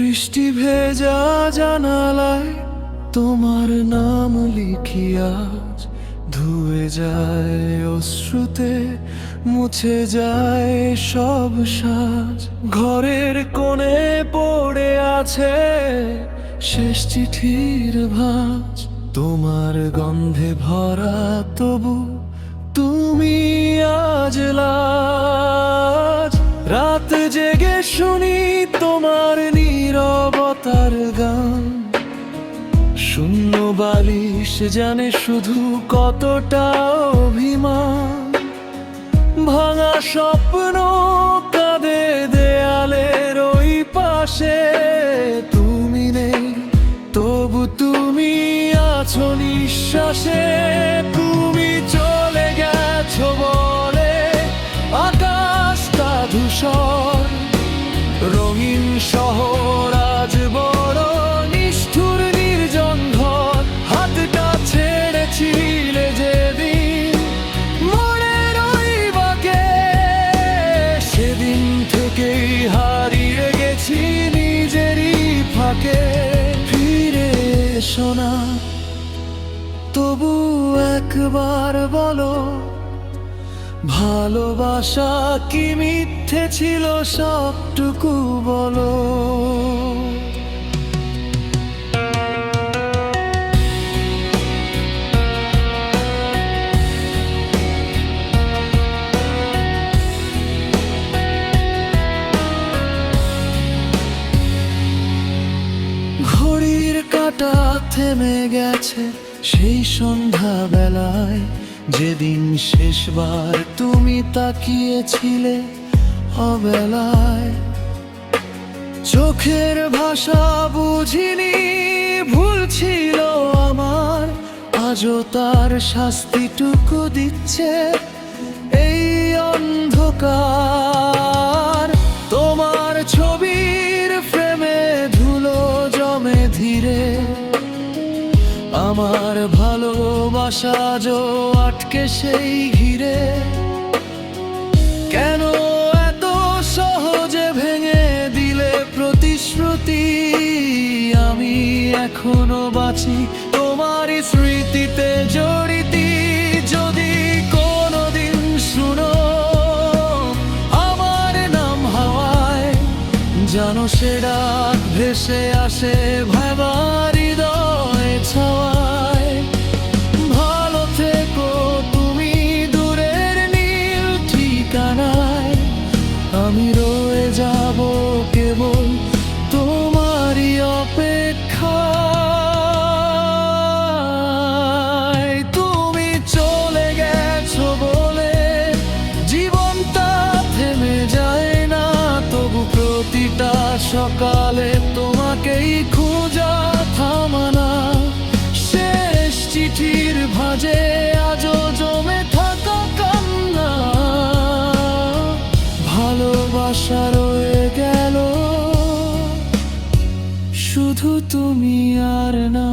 বৃষ্টি ভেজা জানালায় তোমার নাম লিখিয়া ধুয়ে যায় অশ্রুতে, মুছে যায় সব সাজ। ঘরের কোণে পড়ে আছে শেষ চিঠির ভাঁজ, তোমার গন্ধে ভরা তবু তুমি আজ লাজ। রাত জেগে শুনি তোমার নীরবতার গান, শূন্য বালিশ জানে শুধু কতটা অভিমান। ভাঙা স্বপ্ন কাঁদে দেয়ালের ওই পাশে, তুমি নেই তবু তুমি আছো নিঃশ্বাসে। তুমি চলে গেছো বলে আকাশটা ধূসর, রঙিন শহর আজ বড় নিষ্ঠুর নির্জন ঘর। হাতটা ছেড়েছিলে যেদিন মনের ওই বাঁকে, সেদিন থেকেই হারিয়ে গেছি নিজেরই ফাঁকে। ফিরে এসো না তবু একবার বলো, ভালোবাসা কি মিথ্যে ছিল সবটুকু বলো। ঘড়ির কাঁটা থেমে গেছে সেই সন্ধ্যা বেলায়, যেদিন শেষবার তুমি তাকিয়েছিলে অবেলায়। চোখের ভাষা বুঝিনি, ভুল ছিল আমার, আজও তার শাস্তিটুকু দিচ্ছে এই অন্ধকার। তোমার ছবির ফ্রেমে ধুলো জমে ধীরে, আমার ভালোবাসা যো আটকে সেই ঘিরে। কেন এত সহজে ভেঙে দিলে প্রতিশ্রুতি? আমি এখনো বাঁচি তোমারই স্মৃতিতে জড়িতি। যদি কোনোদিন শুনো আমার নাম হাওয়ায়, জানো সে ডাক ভেসে আসে ভাবার হৃদয় ছাওয়ায়। ভালো থেকো তুমি দূরের নীল ঠিকানায়, আমি রয়ে যাব কেবল তোমারই অপেক্ষায়। তুমি চলে গেছো বলে জীবনটা থেমে যায় না, তবু প্রতিটা সকালে তোমাকেই খোঁজা থামানা। শেষ চিঠির ভাঁজে আজও জমে থাকা কান্না, ভালোবাসা রয়ে গেল শুধু তুমি আর না।